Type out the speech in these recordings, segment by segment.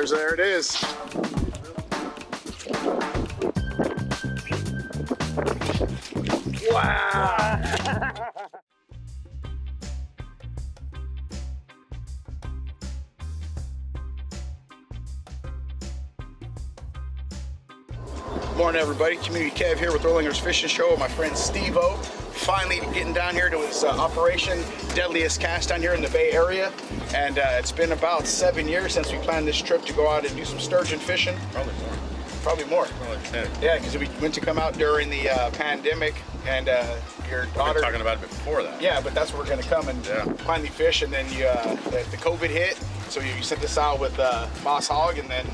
There it is. Wow. Morning, everybody. Community Kev here with Rollinger's Fishing Show with my friend Steve-O. Finally getting down here to his operation, Deadliest Kast, down here in the Bay Area. And it's been about 7 years since we planned this trip to go out and do some sturgeon fishing. Probably more. Probably more. Probably 10. Yeah, because we went to come out during the pandemic, and your daughter... We've been talking about it before that. Yeah, but that's where we're going to come and finally fish, and then you, the COVID hit, so you sent this out with Boss Hog, and then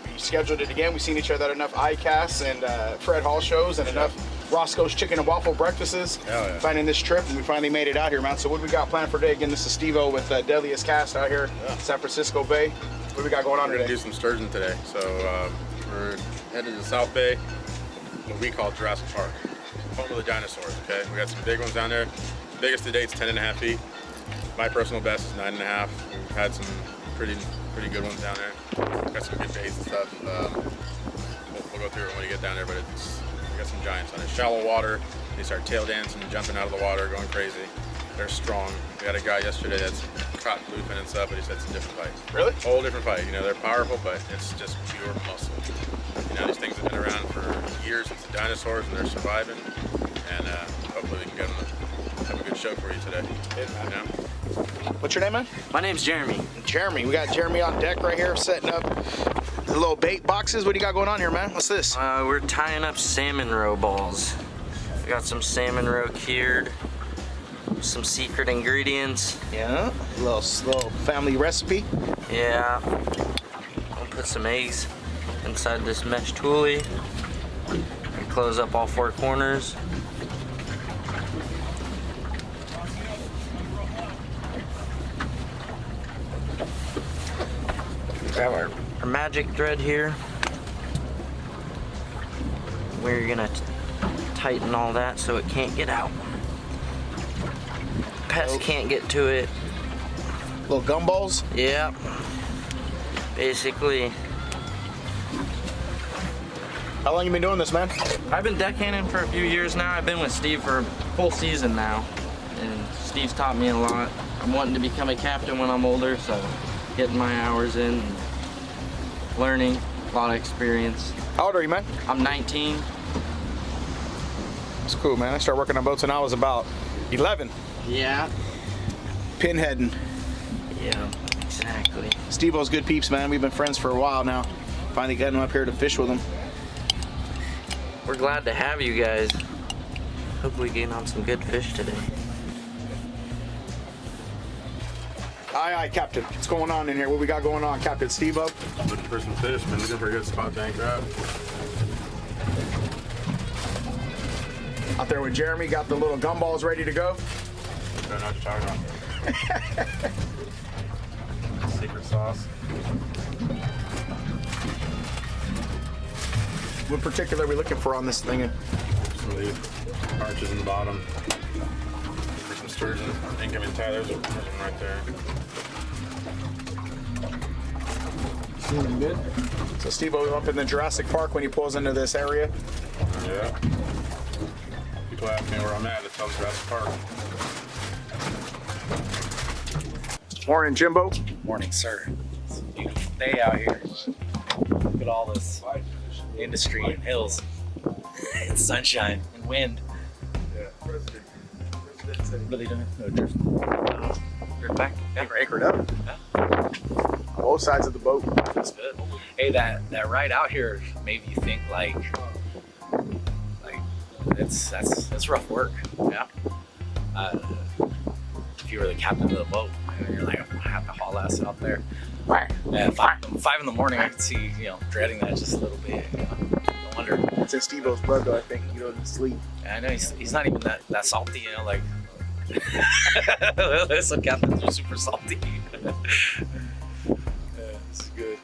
we scheduled it again. We've seen each other at enough iCasts and Fred Hall shows and enough Roscoe's Chicken and Waffle breakfasts, finding this trip, and we finally made it out here, man. So what do we got planned for today? Again, this is Steve-O with Deadliest Kast out here, San Francisco Bay. What do we got going on today? We're gonna do some sturgeon today. So we're headed to South Bay, what we call Jurassic Park, home of the dinosaurs. Okay, we got some big ones down there. The biggest to date is 10.5 feet. My personal best is 9.5. We've had some pretty good ones down there. Got some good baits and stuff. We'll go through it when we get down there, but we got some giants on it. Shallow water, they start tail dancing, jumping out of the water, going crazy. They're strong. We had a guy yesterday that's caught bluefin and stuff, but he said it's a different fight. Really? Whole different fight. You know, they're powerful, but it's just pure muscle. You know, these things have been around for years since the dinosaurs, and they're surviving. And hopefully we can get them to have a good show for you today. You know? What's your name, man? My name's Jeremy. Jeremy. We got Jeremy on deck right here, setting up the little bait boxes. What do you got going on here, man? What's this? We're tying up salmon roe balls. We got some salmon roe cured, some secret ingredients. Yeah, a little family recipe. Yeah. I'll put some eggs inside this mesh toolie and close up all 4 corners. Grab our magic thread here. We're gonna tighten all that so it can't get out. Pests can't get to it. Little gumballs? Yep. Basically. How long you been doing this, man? I've been deckhanding for a few years now. I've been with Steve for a full season now. And Steve's taught me a lot. I'm wanting to become a captain when I'm older, so getting my hours in, and learning, a lot of experience. How old are you, man? I'm 19. That's cool, man. I started working on boats when I was about 11. Yeah. Pinheading. Yeah, exactly. Steve-O's good peeps, man. We've been friends for a while now. Finally getting him up here to fish with him. We're glad to have you guys. Hopefully getting on some good fish today. Aye, aye, Captain. What's going on in here? What we got going on, Captain Steve-O? Looking for some fish, man. Looking for a good spot to anchor out. Out there with Jeremy, got the little gumballs ready to go. I don't know what you're talking about. Secret sauce. What particular are we looking for on this thing? Some of these arches in the bottom. For some sturgeon. Incoming tie, there's one right there. Feeling good. So Steve-O up in the Jurassic Park when he pulls into this area. Yeah. People ask me where I'm at, it tells Jurassic Park. Morning, Jimbo. Morning, sir. It's a beautiful day out here. Look at all this industry and hills and sunshine and wind. What are they doing? Oh, they're back. Yeah. We're anchored up. Yeah. Both sides of the boat. That's good. Hey, that ride out here made you think like that's rough work. Yeah. If you were the captain of the boat, and you're like, I have to haul ass out there. Yeah, 5 in the morning, I can see, dreading that just a little bit. No wonder. It's in Steve-O's blood, though, I think. He doesn't sleep. Yeah, I know he's not even that salty, like. Some captains are super salty. Yeah, this is good.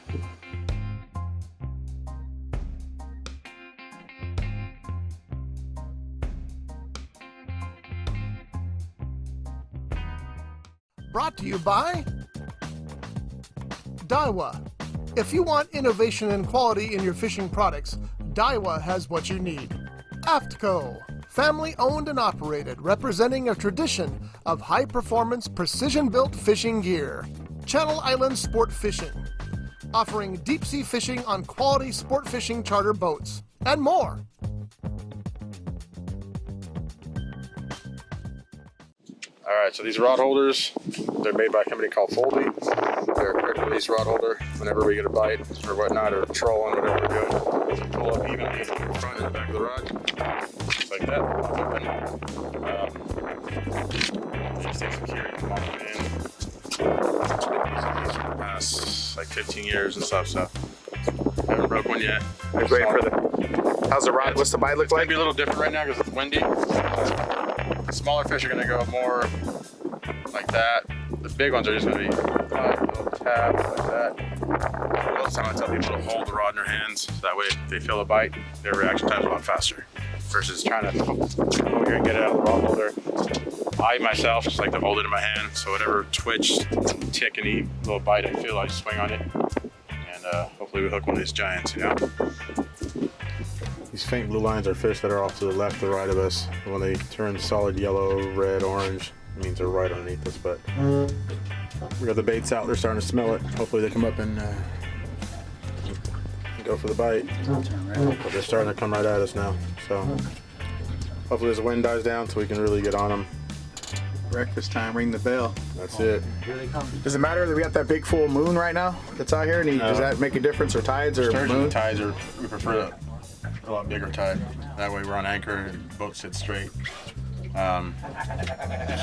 Brought to you by Daiwa. If you want innovation and quality in your fishing products, Daiwa has what you need. AFTCO, family owned and operated, representing a tradition of high-performance, precision-built fishing gear. Channel Islands Sport Fishing, offering deep-sea fishing on quality sport fishing charter boats, and more. All right, so these rod holders, they're made by a company called Foldy. They're a quick release rod holder. Whenever we get a bite or whatnot, or trolling, whatever we're doing, you pull up evenly in the front and the back of the rod, just like that. Just take some care, you lock it in. These for the past like 15 years and stuff, so haven't broke one yet. Wait for the. How's the rod? What's the bite look It's gonna like? be a little different right now because it's windy. The smaller fish are gonna go more like that. The big ones are just gonna be a little tap like that. Most of the time I tell people to hold the rod in their hands, so that way if they feel a bite, their reaction time's a lot faster. Versus trying to come over here and get it out of the rod holder. I myself just like to hold it in my hand, so whatever twitch, tick, any little bite I feel, I swing on it. And hopefully we hook one of these giants, These faint blue lines are fish that are off to the left or right of us. When they turn solid yellow, red, orange, it means they're right underneath us. But we got the baits out, they're starting to smell it. Hopefully they come up and go for the bite. But they're starting to come right at us now. So hopefully as the wind dies down so we can really get on them. Breakfast time, ring the bell. That's it. Does it matter that we got that big full moon right now that's out here? And does that make a difference, or tides, or Sturgeon moon? tides are, we prefer a lot bigger tide. That way we're on anchor and the boat sits straight.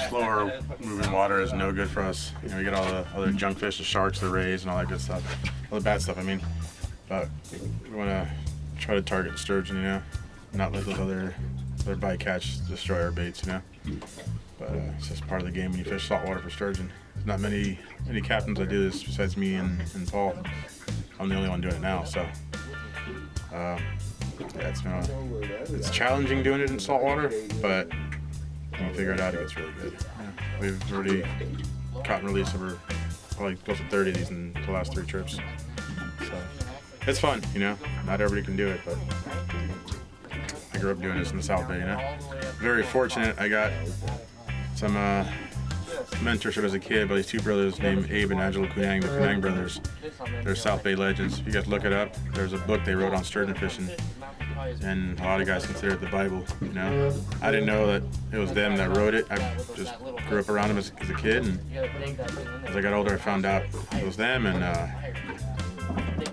Slower moving water is no good for us. We get all the other junk fish, the sharks, the rays, and all that good stuff. All the bad stuff, I mean. But we want to try to target sturgeon, not let those other bycatch destroy our baits, But it's just part of the game when you fish saltwater for sturgeon. There's not many captains that do this besides me and Paul. I'm the only one doing it now, so it's challenging doing it in saltwater, but when you figure it out, it gets really good. We've already caught and released over probably close to 30 of these in the last 3 trips. So it's fun, Not everybody can do it, but I grew up doing this in the South Bay, Very fortunate. I got some mentorship as a kid by these 2 brothers named Abe and Angelo Kunang, the Kunang brothers. They're South Bay legends. If you guys look it up, there's a book they wrote on sturgeon fishing, and a lot of guys consider it the Bible, I didn't know that it was them that wrote it. I just grew up around them as a kid, and as I got older I found out it was them, and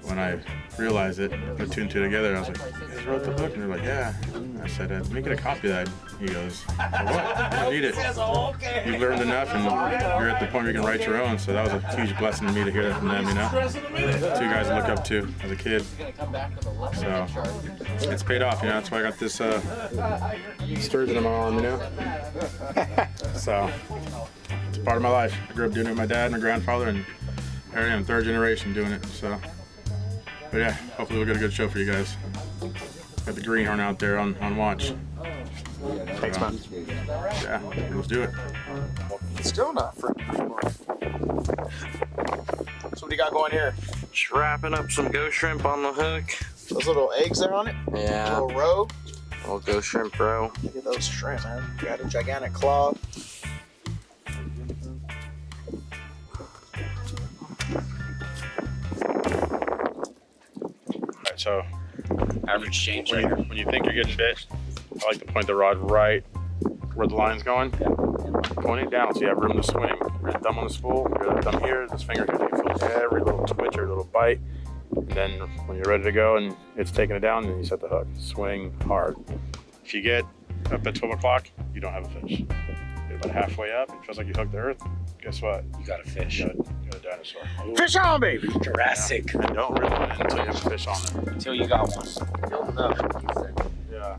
when I realized it, put 2 and 2 together, I was like, you guys wrote the book? And they're like, yeah. I said, let me get a copy of that. He goes, for what? You don't need it. You've learned enough, and you're at the point where you can write your own. So that was a huge blessing to me to hear that from them, 2 guys to look up to as a kid. So it's paid off, That's why I got this sturgeon in my arm, So it's part of my life. I grew up doing it with my dad and my grandfather, and here I am, 3rd generation doing it. So, but yeah, hopefully we'll get a good show for you guys. Got the greenhorn out there on watch. Thanks, man. Yeah, let's do it. Still not fruit. So what do you got going here? Just wrapping up some ghost shrimp on the hook. Those little eggs there on it? Yeah. Little roe? Little ghost shrimp bro. Look at those shrimp, man. You got a gigantic claw. Alright, so Average change when you think you're getting bit, I like to point the rod right where the line's going. Point it down so you have room to swing. Your thumb on the spool, your other thumb here, this finger here. You feel every little twitch or little bite. And then when you're ready to go and it's taking it down, then you set the hook. Swing hard. If you get up at 12 o'clock, you don't have a fish. You're about halfway up, it feels like you hooked the earth. Guess what? You got a fish. You got got a dinosaur. Fish on, baby. Jurassic. I don't reel it in until you have a fish on there. Until you got one. You'll know, he said. Yeah.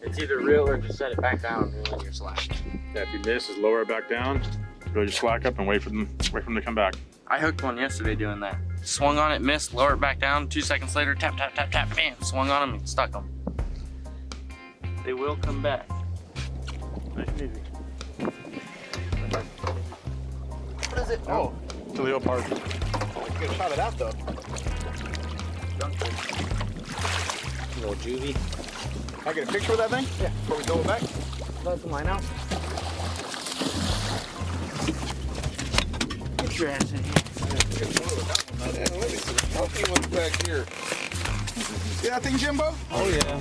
It's either real or just set it back down and reel in your slack. Yeah, if you miss, just lower it back down, reel your slack up and wait for them to come back. I hooked one yesterday doing that. Swung on it, missed, lower it back down. 2 seconds later, tap, tap, tap, tap, bam. Swung on them and stuck them. They will come back. Nice and easy. What is it? Oh, It's a leopard. get a shot of that though. Little juvie. Can I get a picture of that thing? Yeah. Before we throw it back? Let the line out. Get your ass in here. Let me see. I'll see what's back here. See that thing, Jimbo? Oh yeah.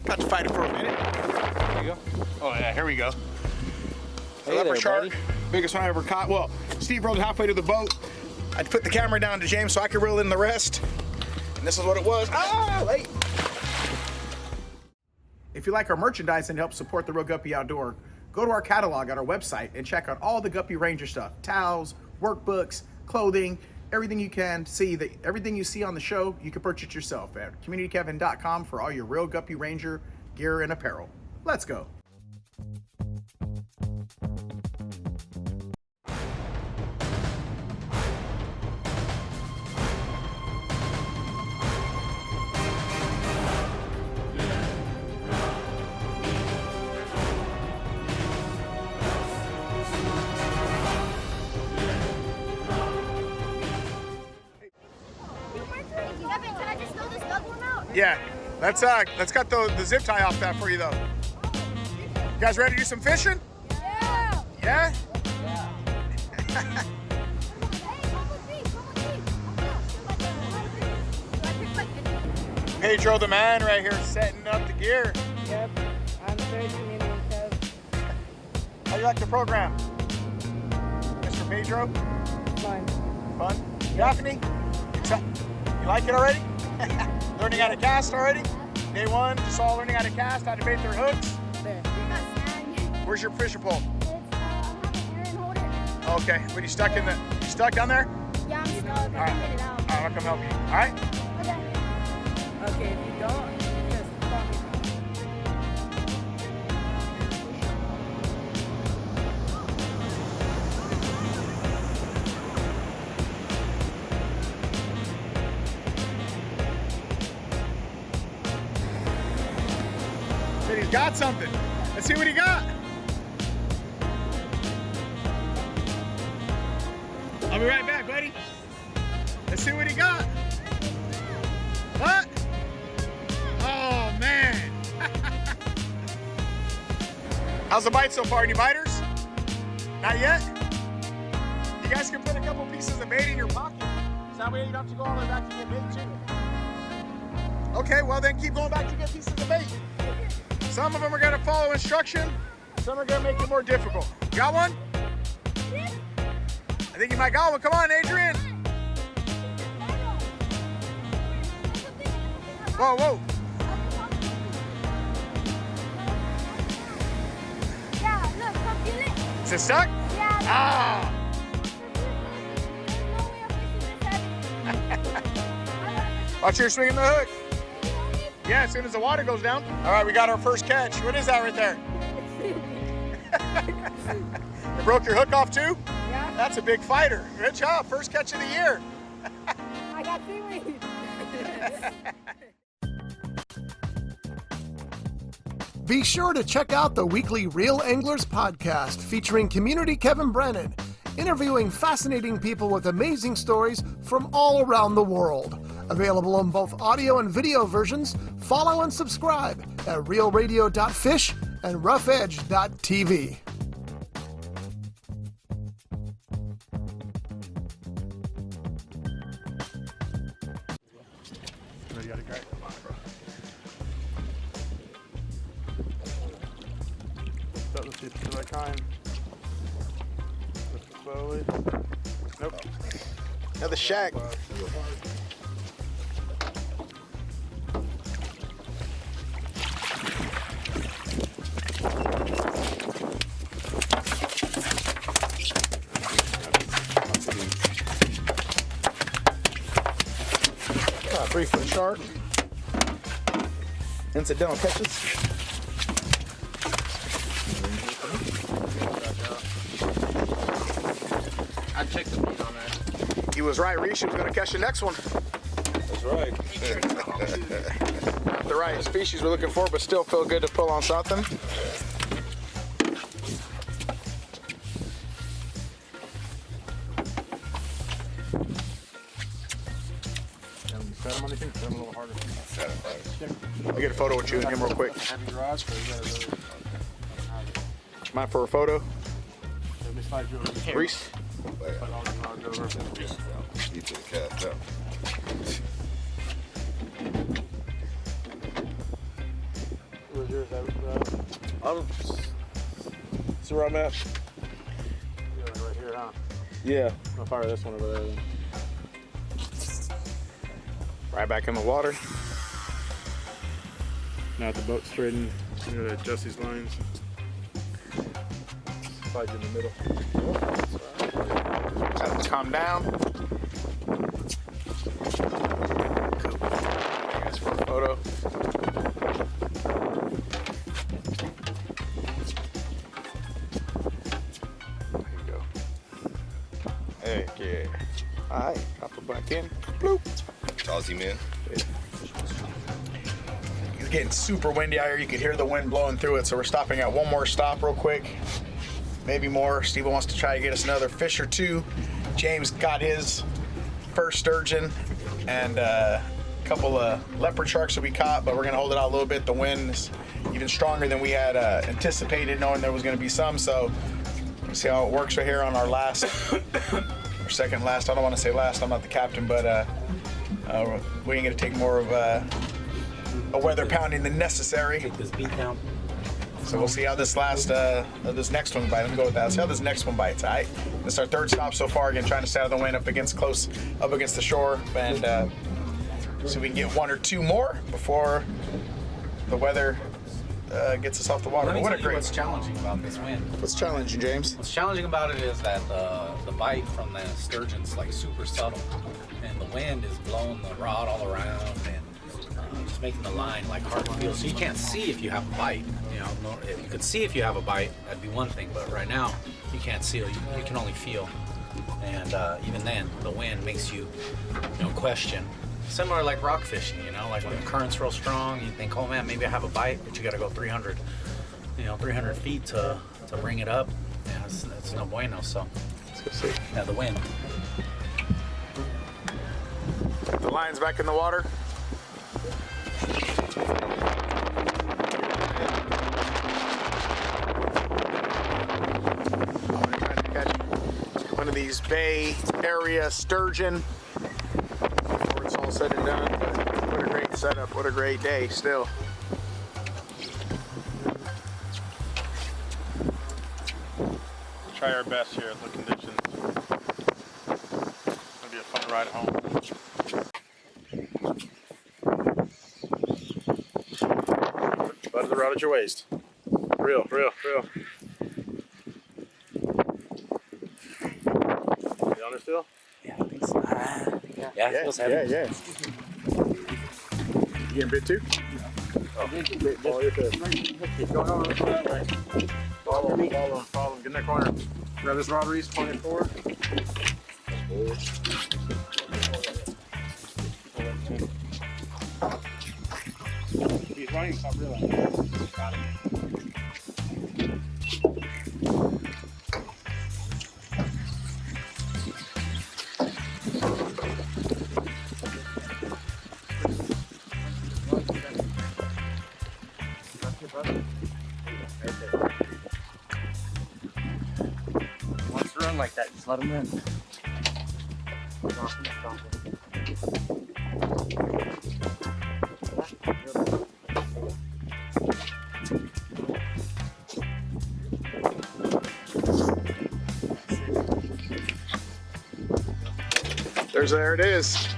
Got to fight it for a minute. There you go. Oh yeah, here we go. Hey Leopard there, shark, buddy. biggest one I ever caught. Well, Steve rode halfway to the boat. I put the camera down to James so I could reel in the rest. And this is what it was. Ah, late. If you like our merchandise and help support the Real Guppy Outdoor, go to our catalog at our website and check out all the Guppy Ranger stuff. Towels, workbooks, clothing, everything you can see. Everything you see on the show, you can purchase yourself at communitykevin.com for all your Real Guppy Ranger gear and apparel. Let's go. Kevin, can I just throw this dug one out? Yeah, let's cut the zip tie off that for you though. You guys ready to do some fishing? Yeah. Yeah? Hey, come with me. Pedro the man right here setting up the gear. Yep, I'm Sturgeon and I'm Capt. How do you like the program? Mr. Pedro? Fine. Fun? Daphne? You like it already? Learning how to cast already? Day one, just all learning how to cast, how to bait their hooks. There. Where's your fishing pole? Aaron, hold it. Okay, what you stuck down there? Yeah, I'm stuck. I All right. can get it out. All right, I'll come help you. All right? Okay. Okay, if you don't, just call me. Said he's got something. Let's see what he got. I'll be right back, buddy. Let's see what he got. What? Oh, man. How's the bite so far? Any biters? Not yet? You guys can put a couple pieces of bait in your pocket. So that way you don't have to go all the way back to get bait too. Okay, well then keep going back to get pieces of bait. Some of them are gonna follow instruction. Some are gonna make it more difficult. Got one? I think you might got one. Come on, Adrian. Whoa, whoa. Yeah, look, come feel it. Is it stuck? Yeah. Ah. There's no way I'm fishing this heavy. Watch your swinging the hook. Yeah, as soon as the water goes down. All right, we got our first catch. What is that right there? You broke your hook off too? Yeah, That's a big fighter. Good job. First catch of the year. I got seaweed. Be sure to check out the weekly Real Anglers podcast featuring community Kevin Brennan, interviewing fascinating people with amazing stories from all around the world. Available on both audio and video versions. Follow and subscribe at realradio.fish and roughedge.tv. You gotta grab it. Come on, bro. Start the pieces at a time. Lift it slowly. Nope. Another shack. Ah, 3-foot shark. Incidental catches. I checked the meat on that. He was right, Reese. He was going to catch the next one. That's right. Not the right species we're looking for, but still feel good to pull on something. Set him on anything? Set him a little harder. I'll get a photo with you and him real quick. Mind for a photo? Reese? You to the Capt out. Where's yours at? See where I'm at? Yeah, right here, huh? Yeah. I'll fire this one over there then. Right back in the water. Now the boat's straightened. You gotta adjust these lines. Slide you in the middle. Have to calm down. Thanks for a photo. There you go. Heck yeah. Alright, drop it back in. Bloop. Aussie man. It's getting super windy out here. You could hear the wind blowing through it, so we're stopping at one more stop real quick. Maybe more. Steve wants to try to get us another fish or two. James got his first sturgeon and a couple of leopard sharks that we caught, but we're going to hold it out a little bit. The wind is even stronger than we had anticipated, knowing there was going to be some, so we'll see how it works right here on our last, or second last. I don't want to say last. I'm not the captain, but we ain't going to take more of a weather pounding than necessary. Take this beat down. So we'll see how this this next one bites. Let me go with that. See how this next one bites. All right. This is our third stop so far. Again, trying to stay out of the wind up against the shore, and so we can get one or two more before the weather gets us off the water. Let me But what tell a you great. what's challenging about this wind. What's challenging, James? What's challenging about it is that the bite from the sturgeon's like super subtle, and the wind is blowing the rod all around and just making the line like hard to feel. So you can't see if you have a bite. You know, if you could see if you have a bite, that'd be one thing. But right now, you can't see. You can only feel. And even then, the wind makes you, question. Similar like rock fishing, like when the current's real strong, you think, oh man, maybe I have a bite, but you got to go 300 feet to bring it up. Yeah, it's no bueno. So Let's go see. yeah, the wind. The line's back in the water. One of these bay area sturgeon before it's all said and done. But what a great setup, what a great day still. Try our best here at the conditions. It's gonna be a fun ride home. Butt of the rod at your waist. Real. You on there still? Yeah, I think so. Yeah, it feels heavy. Yeah. You getting bit too? Follow your fish. Follow him. Get in that corner. Grab this rod, Reese, point it forward. He's running, stop reeling. Got him. Wants to run like that, just let him run. There it is.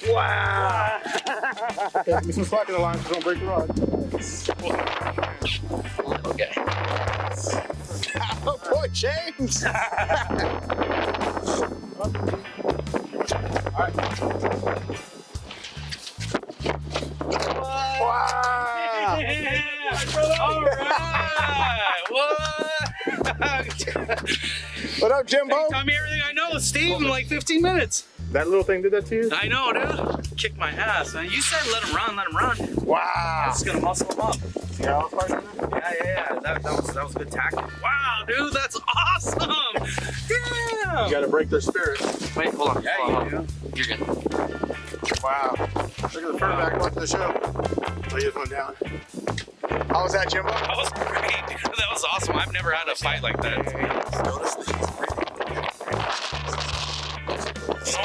Wow! Give me some slack in the line so don't break the rod. Okay. Oh boy, James! Alright. Wow! Alright, what? What up, Jimbo? Tell me everything I know, Steve, in like 15 minutes. That little thing did that to you? I know, dude. Kicked my ass, man. You said let him run, let him run. Wow! It's gonna muscle him up. See how it's part in there? Yeah. That was a good tackle. Wow, dude, that's awesome. Damn. You gotta break their spirit. Wait, hold on. Yeah, hold on. you do. You're good. Wow. Look at the front back watching the show. Oh, you just went down. How was that, Jimbo? That was great, dude. That was awesome. I've never had a fight like that. You know what? This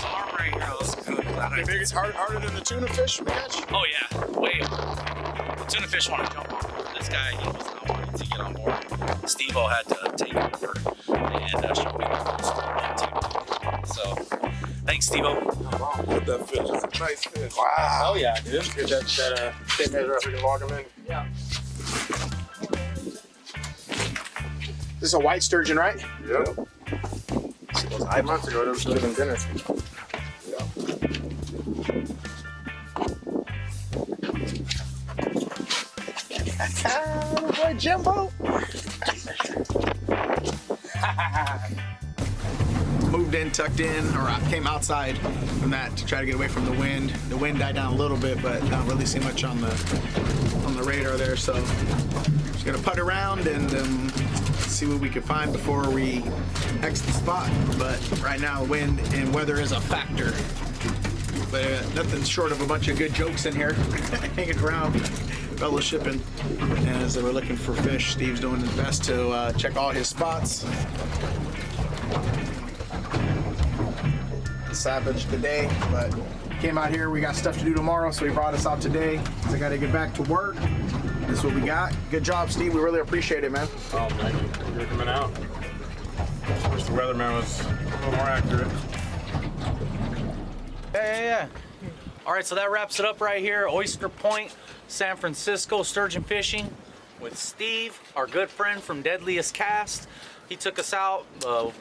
arm right here was good. You think it's harder than the tuna fish we catch? Oh yeah, way harder. The tuna fish want to jump on board. This guy, he was not wanting to get on board. Steve-O had to take over and show me the ropes too. So, thanks, Steve-O. Look at that fish. It's a nice fish. Wow. Oh yeah, dude. Get that tape measure up, we can log them in. Yeah. This is a white sturgeon, right? Yep. 5 months ago, they were giving dinner. Oh, boy, Jimbo. Moved in, tucked in, or I came outside from that to try to get away from the wind. The wind died down a little bit, but not really see much on the radar there. So just gonna putt around and see what we can find before we exit the spot. But right now, wind and weather is a factor. But nothing short of a bunch of good jokes in here, hanging around, fellowshipping. And as they were looking for fish, Steve's doing his best to check all his spots. Savage today, but came out here. We got stuff to do tomorrow, so he brought us out today. So I got to get back to work. This is what we got. Good job, Steve. We really appreciate it, man. Oh, thank you. You're coming out. Wish the weatherman was a little more accurate. Yeah. All right, so that wraps it up right here. Oyster Point, San Francisco, sturgeon fishing with Steve, our good friend from Deadliest Kast. He took us out.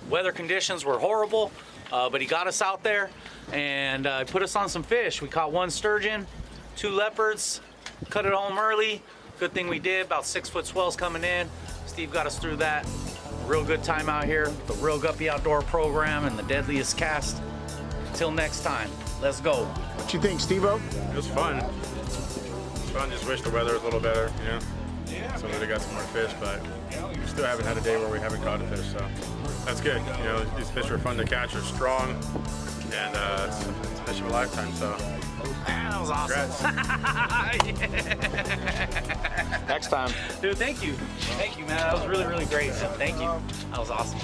Weather conditions were horrible, but he got us out there and put us on some fish. We caught 1 sturgeon, 2 leopards, cut it home early. Good thing we did, about 6-foot swells coming in. Steve got us through that. Real good time out here, the Real Guppy Outdoor Program and the Deadliest Kast. Until next time, let's go. What you think, Steve-O? It was fun. It's fun. Just wish the weather was a little better, you know. So we would have got some more fish, but we still haven't had a day where we haven't caught a fish, so that's good. You know, these fish are fun to catch, they're strong, and it's a fish of a lifetime, so. Man, that was awesome. Next time. Dude, thank you. Thank you, man. That was really, really great. Man. Thank you. That was awesome.